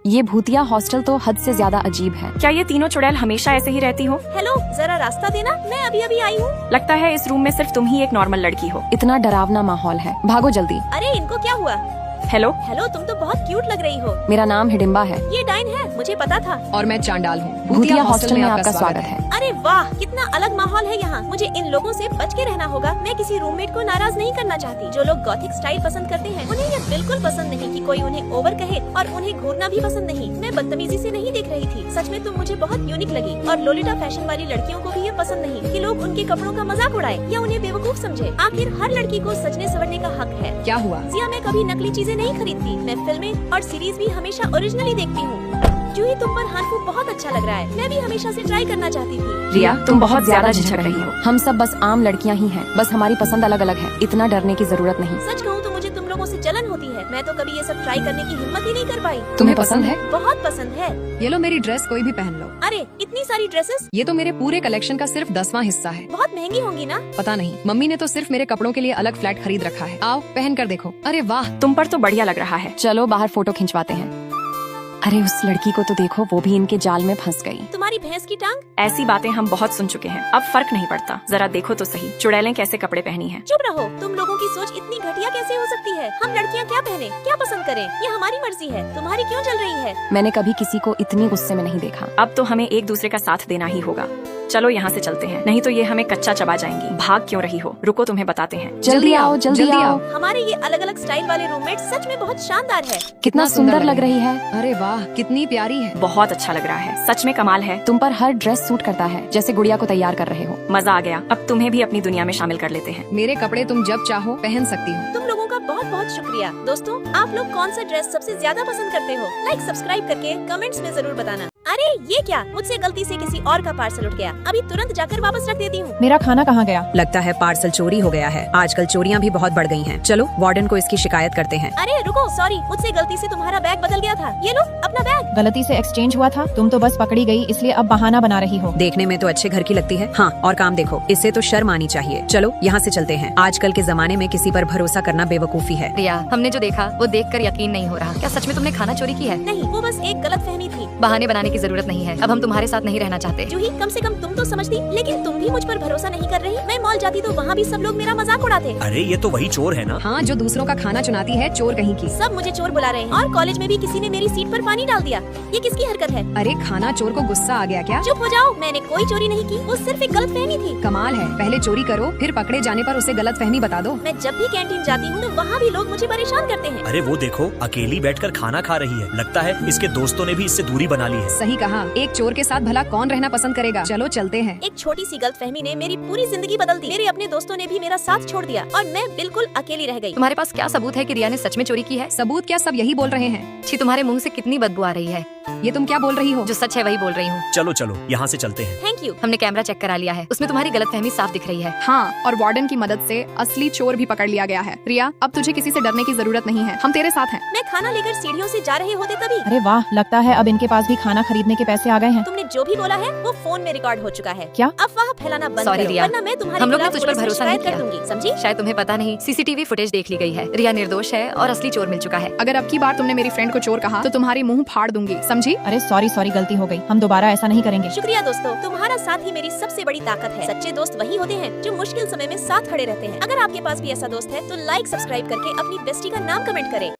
ये भूतिया हॉस्टल तो हद से ज्यादा अजीब है। क्या ये तीनों चुड़ैल हमेशा ऐसे ही रहती हो? हेलो, जरा रास्ता देना, मैं अभी अभी आई हूँ। लगता है इस रूम में सिर्फ तुम ही एक नॉर्मल लड़की हो। इतना डरावना माहौल है, भागो जल्दी। अरे इनको क्या हुआ? हेलो हेलो, तुम तो बहुत क्यूट लग रही हो। मेरा नाम हिडिम्बा है। ये डाइन है, मुझे पता था। और मैं चांडाल हूँ। भूतिया हॉस्टल में आपका स्वागत है। अरे वाह, कितना अलग माहौल है यहाँ। मुझे इन लोगों से बच के रहना होगा। मैं किसी रूममेट को नाराज नहीं करना चाहती। जो लोग गॉथिक स्टाइल पसंद करते हैं उन्हें यह बिल्कुल पसंद नहीं कि कोई उन्हें ओवर कहे, और उन्हें घूरना भी पसंद नहीं। मैं बदतमीजी से नहीं देख रही थी, सच में तुम मुझे बहुत यूनिक लगी। और लोलिटा फैशन वाली लड़कियों को भी ये पसंद नहीं कि लोग उनके कपड़ों का मजाक उड़ाए या उन्हें बेवकूफ समझे। आखिर हर लड़की को सजने संवरने का हक है। क्या हुआ? जिया, मैं कभी नकली चीजें नहीं खरीदती। मैं फिल्में और सीरीज भी हमेशा ओरिजिनली देखती हूँ। जूही, तुम पर हानफू बहुत अच्छा लग रहा है। मैं भी हमेशा से ट्राई करना चाहती थी। रिया, तुम बहुत ज्यादा झिझक रही हो। हम सब बस आम लड़कियां ही हैं, बस हमारी पसंद अलग अलग है। इतना डरने की जरूरत नहीं। सच कहूँ तो मुझे तुम लोगों से जलन होती है। मैं तो कभी ये सब ट्राई करने की हिम्मत ही नहीं कर पाई। तुम्हें पसंद है? बहुत पसंद है। ये लो मेरी ड्रेस, कोई भी पहन लो। अरे इतनी सारी ड्रेसेस, ये तो मेरे पूरे कलेक्शन का सिर्फ 10वां हिस्सा है। बहुत महंगी होंगी ना? पता नहीं, मम्मी ने तो सिर्फ मेरे कपड़ों के लिए अलग फ्लैट खरीद रखा है। आओ पहन कर देखो। अरे वाह, तुम पर तो बढ़िया लग रहा है। चलो बाहर फोटो खिंचवाते हैं। अरे उस लड़की को तो देखो, वो भी इनके जाल में फंस गई। तुम्हारी भैंस की टांग। ऐसी बातें हम बहुत सुन चुके हैं, अब फर्क नहीं पड़ता। जरा देखो तो सही, चुड़ैलें कैसे कपड़े पहनी हैं। चुप रहो, तुम लोगों की सोच इतनी घटिया कैसे हो सकती है? हम लड़कियां क्या पहने, क्या पसंद करें, ये हमारी मर्जी है। तुम्हारी क्यों चल रही है? मैंने कभी किसी को इतनी गुस्से में नहीं देखा। अब तो हमें एक दूसरे का साथ देना ही होगा। चलो यहाँ से चलते हैं, नहीं तो ये हमें कच्चा चबा जाएंगी। भाग क्यों रही हो? रुको, तुम्हें बताते हैं। जल्दी आओ, जल्दी आओ। हमारे ये अलग अलग स्टाइल वाले रूममेट सच में बहुत शानदार है। कितना सुंदर लग रही है। अरे वाह, कितनी प्यारी है। बहुत अच्छा लग रहा है, सच में कमाल है। तुम पर हर ड्रेस सूट करता है, जैसे गुड़िया को तैयार कर रहे हो। मजा आ गया, अब तुम्हें भी अपनी दुनिया में शामिल कर लेते हैं। मेरे कपड़े तुम जब चाहो पहन सकती हो। तुम लोगों का बहुत बहुत शुक्रिया। दोस्तों, आप लोग कौन सा ड्रेस सबसे ज्यादा पसंद करते हो? लाइक सब्सक्राइब करके कमेंट्स में जरूर बताना। अरे ये क्या, मुझसे गलती से किसी और का पार्सल उठ गया। अभी तुरंत जाकर वापस रख देती हूँ। मेरा खाना कहाँ गया? लगता है पार्सल चोरी हो गया है। आजकल चोरियां भी बहुत बढ़ गई हैं। चलो वार्डन को इसकी शिकायत करते हैं। अरे रुको, सॉरी, मुझसे गलती से तुम्हारा बैग बदल गया था। ये लो अपना बैग। गलती से एक्सचेंज हुआ था, तुम तो बस पकड़ी गई, इसलिए अब बहाना बना रही हो। देखने में तो अच्छे घर की लगती है। हाँ, और काम देखो, इससे तो शर्म आनी चाहिए। चलो यहाँ से चलते हैं। आजकल के जमाने में किसी पर भरोसा करना बेवकूफी है। रिया, हमने जो देखा वो देखकर यकीन नहीं हो रहा। क्या सच में तुमने खाना चोरी की है? नहीं, वो बस एक गलतफहमी थी। बहाने बनाने की जरूरत नहीं है, अब हम तुम्हारे साथ नहीं रहना चाहते। जूही, कम से कम तुम तो समझती, लेकिन तुम भी मुझ पर भरोसा नहीं कर रही। मैं मॉल जाती तो वहाँ भी सब लोग मेरा मजाक उड़ाते। अरे ये तो वही चोर है ना? हाँ, जो दूसरों का खाना चुनाती है, चोर कहीं की। सब मुझे चोर बुला रहे हैं, और कॉलेज में भी किसी ने मेरी सीट पर पानी डाल दिया। ये किसकी हरकत है? अरे खाना चोर को गुस्सा आ गया क्या? चुप हो जाओ, मैंने कोई चोरी नहीं की, वो सिर्फ एक गलतफहमी थी। कमाल है, पहले चोरी करो, फिर पकड़े जाने पर उसे गलतफहमी बता दो। मैं जब भी कैंटीन जाती हूँ तो वहाँ भी लोग मुझे परेशान करते हैं। अरे वो देखो, अकेली बैठकर खाना खा रही है। लगता है इसके दोस्तों ने भी इससे दूरी बना ली है। सही कहा, एक चोर के साथ भला कौन रहना पसंद करेगा। चलो चलते हैं। एक छोटी सी गलतफहमी ने मेरी पूरी जिंदगी बदल दी। मेरे अपने दोस्तों ने भी मेरा साथ छोड़ दिया और मैं बिल्कुल अकेली रह गई। तुम्हारे पास क्या सबूत है कि रिया ने सच में चोरी की है? सबूत क्या, सब यही बोल रहे हैं। छी, तुम्हारे मुंह से कितनी बदबू आ रही है। ये तुम क्या बोल रही हो? जो सच है वही बोल रही हूँ। चलो चलो यहाँ से चलते हैं। Thank you. हमने कैमरा चेक करा लिया है, उसमें तुम्हारी गलतफहमी साफ दिख रही है। हाँ, और वार्डन की मदद से असली चोर भी पकड़ लिया गया है। रिया, अब तुझे किसी से डरने की जरूरत नहीं है, हम तेरे साथ हैं। मैं खाना लेकर सीढ़ियों से जा रहे होते तभी। अरे वाह, लगता है अब इनके पास भी खाना खरीदने के पैसे आ गए हैं। तुमने जो भी बोला है वो फोन में रिकॉर्ड हो चुका है। क्या? अफवाह फैलाना बंद Sorry, करो, रिया। वरना मैं तुम्हारे हम लोग ने खिलाफ तुझ पर पुलिस में भरोसा नहीं शिकायत कर किया। दूंगी, समझी? शायद तुम्हें पता नहीं, सीसीटीवी फुटेज देख ली गई है। रिया निर्दोष है और असली चोर मिल चुका है। अगर अब की बार तुमने मेरी फ्रेंड को चोर कहा तो तुम्हारी मुंह फाड़ दूंगी, समझी? अरे सॉरी सॉरी, गलती हो गई, हम दोबारा ऐसा नहीं करेंगे। शुक्रिया दोस्तों, तुम्हारा साथ ही मेरी सबसे बड़ी ताकत है। सच्चे दोस्त वही होते हैं जो मुश्किल समय में साथ खड़े रहते हैं। अगर आपके पास भी ऐसा दोस्त है तो लाइक सब्सक्राइब करके अपनी बेस्टी का नाम कमेंट करें।